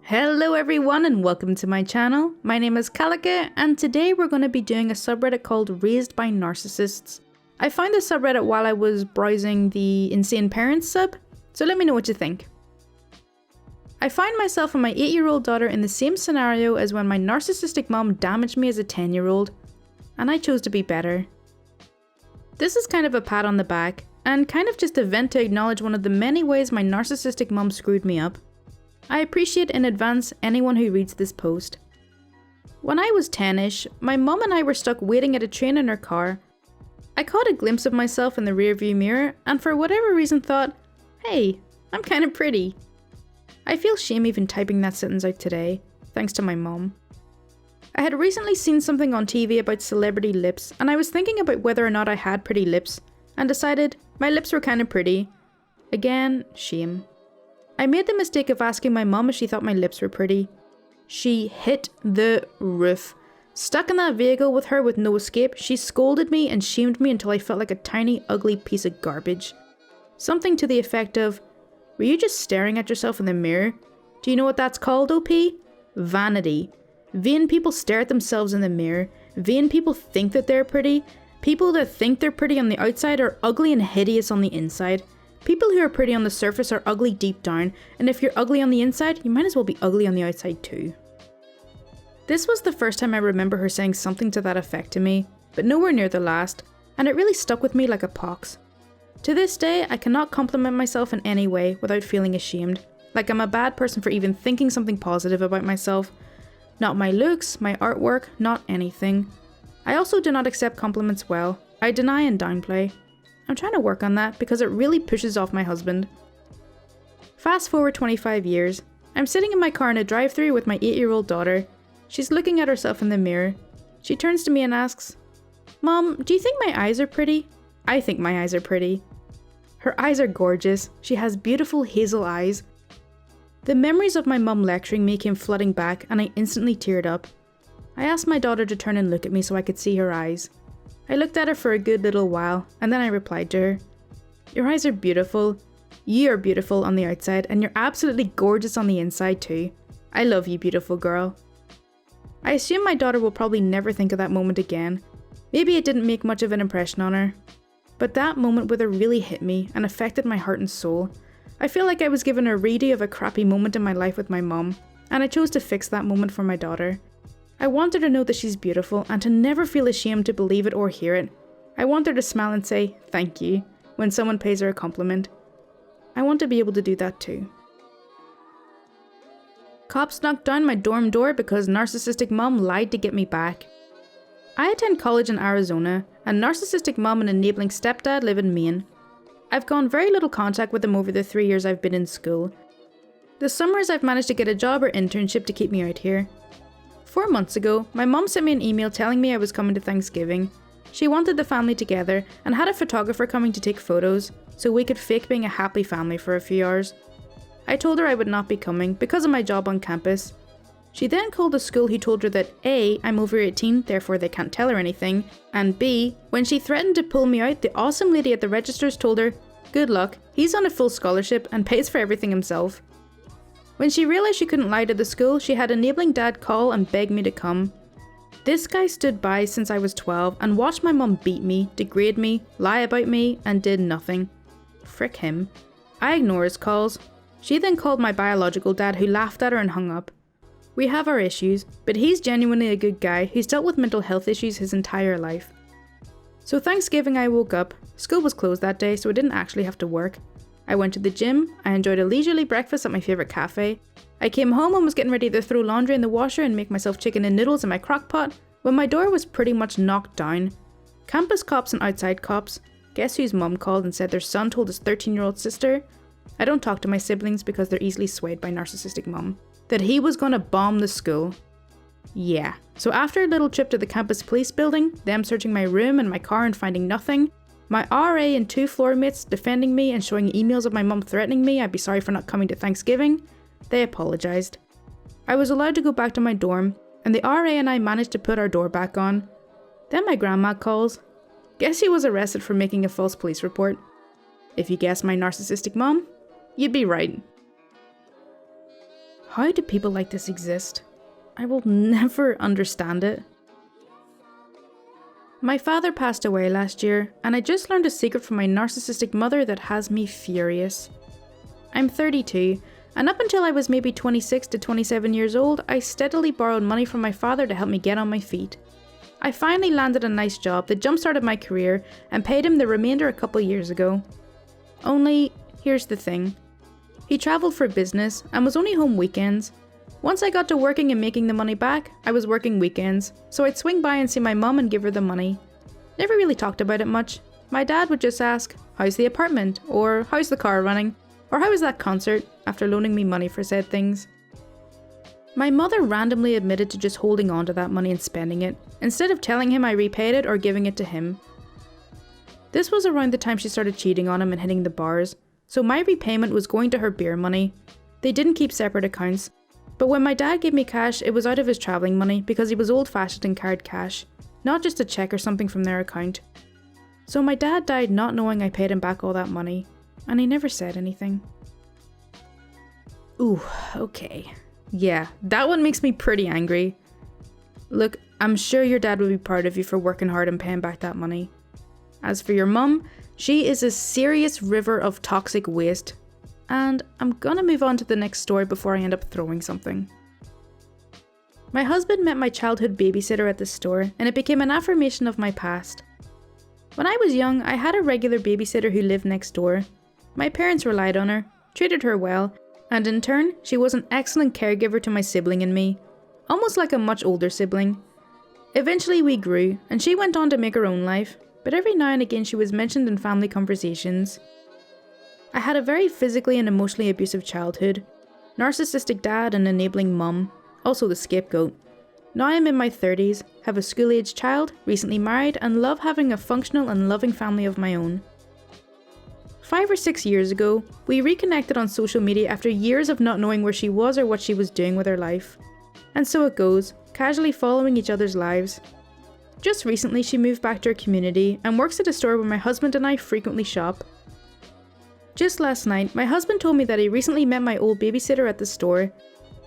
Hello everyone and welcome to my channel. My name is Kalika and today we're going to be doing a subreddit called RaisedByNarcissists. I found this subreddit while I was browsing the Insane Parents sub, so let me know what you think. I find myself and my 8-year-old daughter in the same scenario as when my narcissistic mom damaged me as a 10-year-old, and I chose to be better. This is kind of a pat on the back, and kind of just a vent to acknowledge one of the many ways my narcissistic mom screwed me up. I appreciate in advance anyone who reads this post. When I was 10ish, my mum and I were stuck waiting at a train in her car. I caught a glimpse of myself in the rearview mirror and for whatever reason thought, hey, I'm kind of pretty. I feel shame even typing that sentence out today, thanks to my mum. I had recently seen something on TV about celebrity lips and I was thinking about whether or not I had pretty lips and decided my lips were kind of pretty. Again, shame. I made the mistake of asking my mum if she thought my lips were pretty. She hit the roof. Stuck in that vehicle with her with no escape, she scolded me and shamed me until I felt like a tiny, ugly piece of garbage. Something to the effect of, were you just staring at yourself in the mirror? Do you know what that's called, OP? Vanity. Vain people stare at themselves in the mirror. Vain people think that they're pretty. People that think they're pretty on the outside are ugly and hideous on the inside. People who are pretty on the surface are ugly deep down, and if you're ugly on the inside, you might as well be ugly on the outside too. This was the first time I remember her saying something to that effect to me, but nowhere near the last, and it really stuck with me like a pox. To this day, I cannot compliment myself in any way without feeling ashamed, like I'm a bad person for even thinking something positive about myself. Not my looks, my artwork, not anything. I also do not accept compliments well. I deny and downplay. I'm trying to work on that because it really pushes off my husband. Fast forward 25 years. I'm sitting in my car in a drive-thru with my 8-year-old daughter. She's looking at herself in the mirror. She turns to me and asks, "Mom, do you think my eyes are pretty?" I think my eyes are pretty. Her eyes are gorgeous. She has beautiful hazel eyes. The memories of my mum lecturing me came flooding back and I instantly teared up. I asked my daughter to turn and look at me so I could see her eyes. I looked at her for a good little while, and then I replied to her, "Your eyes are beautiful. You are beautiful on the outside, and you're absolutely gorgeous on the inside too. I love you, beautiful girl." I assume my daughter will probably never think of that moment again. Maybe it didn't make much of an impression on her. But that moment with her really hit me and affected my heart and soul. I feel like I was given a redo of a crappy moment in my life with my mum, and I chose to fix that moment for my daughter. I want her to know that she's beautiful and to never feel ashamed to believe it or hear it. I want her to smile and say, "Thank you," when someone pays her a compliment. I want to be able to do that too. Cops knocked down my dorm door because narcissistic mom lied to get me back. I attend college in Arizona, and narcissistic mom and enabling stepdad live in Maine. I've gone very little contact with them over the 3 years I've been in school. The summers I've managed to get a job or internship to keep me out here. 4 months ago, my mum sent me an email telling me I was coming to Thanksgiving. She wanted the family together and had a photographer coming to take photos, so we could fake being a happy family for a few hours. I told her I would not be coming because of my job on campus. She then called the school who told her that A, I'm over 18, therefore they can't tell her anything, and B, when she threatened to pull me out, the awesome lady at the registers told her, "Good luck, he's on a full scholarship and pays for everything himself." When she realised she couldn't lie to the school, she had enabling dad call and beg me to come. This guy stood by since I was 12 and watched my mum beat me, degrade me, lie about me, and did nothing. Frick him. I ignore his calls. She then called my biological dad who laughed at her and hung up. We have our issues, but he's genuinely a good guy who's dealt with mental health issues his entire life. So Thanksgiving I woke up, school was closed that day so I didn't actually have to work. I went to the gym, I enjoyed a leisurely breakfast at my favourite cafe. I came home and was getting ready to throw laundry in the washer and make myself chicken and noodles in my crock pot when my door was pretty much knocked down. Campus cops and outside cops. Guess whose mum called and said their son told his 13-year-old sister, I don't talk to my siblings because they're easily swayed by narcissistic mum, that he was gonna bomb the school. Yeah, so after a little trip to the campus police building, them searching my room and my car and finding nothing, my RA and 2 floor mates defending me and showing emails of my mum threatening me I'd be sorry for not coming to Thanksgiving, they apologised. I was allowed to go back to my dorm, and the RA and I managed to put our door back on. Then my grandma calls. Guess he was arrested for making a false police report. If you guessed my narcissistic mum, you'd be right. How do people like this exist? I will never understand it. My father passed away last year, and I just learned a secret from my narcissistic mother that has me furious. I'm 32, and up until I was maybe 26 to 27 years old, I steadily borrowed money from my father to help me get on my feet. I finally landed a nice job that jump-started my career and paid him the remainder a couple years ago. Only, here's the thing. He travelled for business and was only home weekends. Once I got to working and making the money back, I was working weekends, so I'd swing by and see my mum and give her the money. Never really talked about it much. My dad would just ask, "How's the apartment?" or "How's the car running?" or "How was that concert?" after loaning me money for said things. My mother randomly admitted to just holding on to that money and spending it, instead of telling him I repaid it or giving it to him. This was around the time she started cheating on him and hitting the bars, so my repayment was going to her beer money. They didn't keep separate accounts, but when my dad gave me cash, it was out of his travelling money because he was old-fashioned and carried cash, not just a cheque or something from their account. So my dad died not knowing I paid him back all that money, and he never said anything. Ooh, okay. Yeah, that one makes me pretty angry. Look, I'm sure your dad would be proud of you for working hard and paying back that money. As for your mum, she is a serious river of toxic waste. And I'm gonna move on to the next story before I end up throwing something. My husband met my childhood babysitter at the store, and it became an affirmation of my past. When I was young, I had a regular babysitter who lived next door. My parents relied on her, treated her well, and in turn, she was an excellent caregiver to my sibling and me, almost like a much older sibling. Eventually we grew, and she went on to make her own life, but every now and again she was mentioned in family conversations. I had a very physically and emotionally abusive childhood, narcissistic dad and enabling mum, also the scapegoat. Now I'm in my 30s, have a school-aged child, recently married, and love having a functional and loving family of my own. 5 or 6 years ago, we reconnected on social media after years of not knowing where she was or what she was doing with her life. And so it goes, casually following each other's lives. Just recently she moved back to her community and works at a store where my husband and I frequently shop. Just last night, my husband told me that he recently met my old babysitter at the store.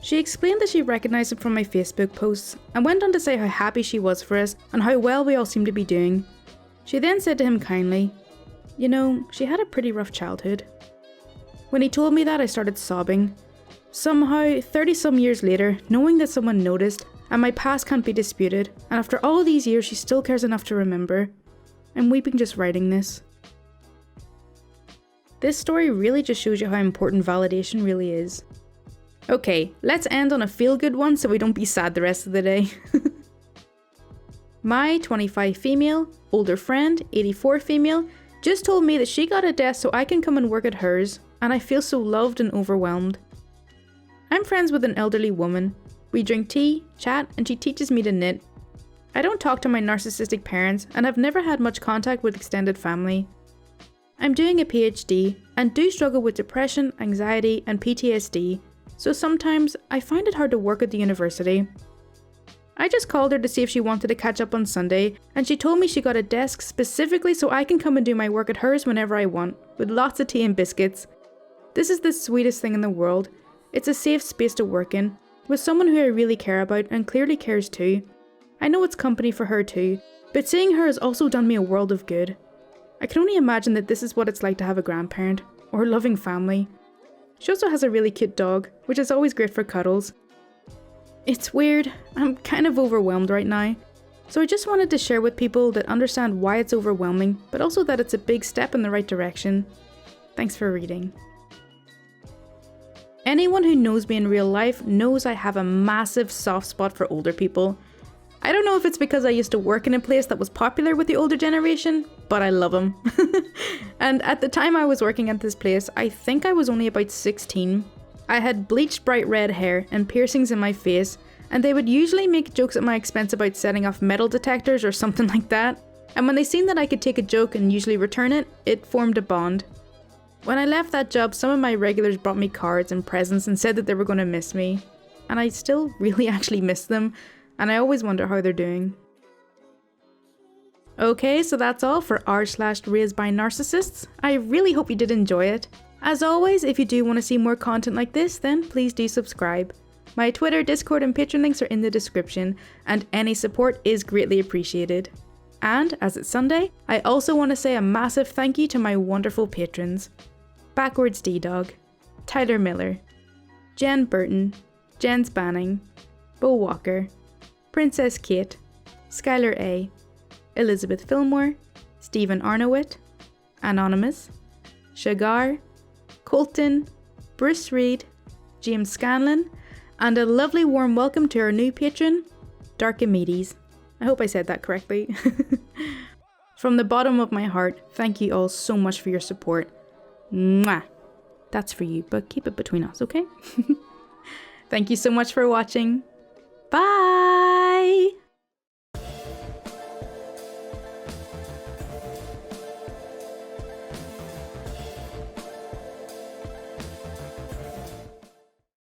She explained that she recognised him from my Facebook posts and went on to say how happy she was for us and how well we all seemed to be doing. She then said to him kindly, "You know, she had a pretty rough childhood." When he told me that, I started sobbing. Somehow, 30-some years later, knowing that someone noticed and my past can't be disputed, and after all these years she still cares enough to remember, I'm weeping just writing this. This story really just shows you how important validation really is. Okay, let's end on a feel-good one so we don't be sad the rest of the day. My 25 female, older friend, 84 female, just told me that she got a desk so I can come and work at hers, and I feel so loved and overwhelmed. I'm friends with an elderly woman. We drink tea, chat, and she teaches me to knit. I don't talk to my narcissistic parents and have never had much contact with extended family. I'm doing a PhD and do struggle with depression, anxiety, and PTSD, so sometimes I find it hard to work at the university. I just called her to see if she wanted to catch up on Sunday, and she told me she got a desk specifically so I can come and do my work at hers whenever I want, with lots of tea and biscuits. This is the sweetest thing in the world. It's a safe space to work in, with someone who I really care about and clearly cares too. I know it's company for her too, but seeing her has also done me a world of good. I can only imagine that this is what it's like to have a grandparent, or a loving family. She also has a really cute dog, which is always great for cuddles. It's weird, I'm kind of overwhelmed right now, so I just wanted to share with people that understand why it's overwhelming, but also that it's a big step in the right direction. Thanks for reading. Anyone who knows me in real life knows I have a massive soft spot for older people. I don't know if it's because I used to work in a place that was popular with the older generation, but I love them. And at the time I was working at this place, I think I was only about 16. I had bleached bright red hair and piercings in my face, and they would usually make jokes at my expense about setting off metal detectors or something like that. And when they seen that I could take a joke and usually return it, it formed a bond. When I left that job, some of my regulars brought me cards and presents and said that they were going to miss me. And I still really actually miss them, and I always wonder how they're doing. Okay, so that's all for r/RaisedByNarcissists. I really hope you did enjoy it. As always, if you do want to see more content like this, then please do subscribe. My Twitter, Discord and Patreon links are in the description, and any support is greatly appreciated. And, as it's Sunday, I also want to say a massive thank you to my wonderful patrons. BackwardsDDog, Tyler Miller, Jen Burton, Jens Banning, Bo Walker, Princess Kate, Skyler A, Elizabeth Filmore, Stephen Arnowitt, Anonymous, Shagar, Koltin, Bruce Reed, James Scanlan, and a lovely warm welcome to our new patron, Darkimedes. I hope I said that correctly. From the bottom of my heart, thank you all so much for your support. Mwah! That's for you, but keep it between us, okay? Thank you so much for watching.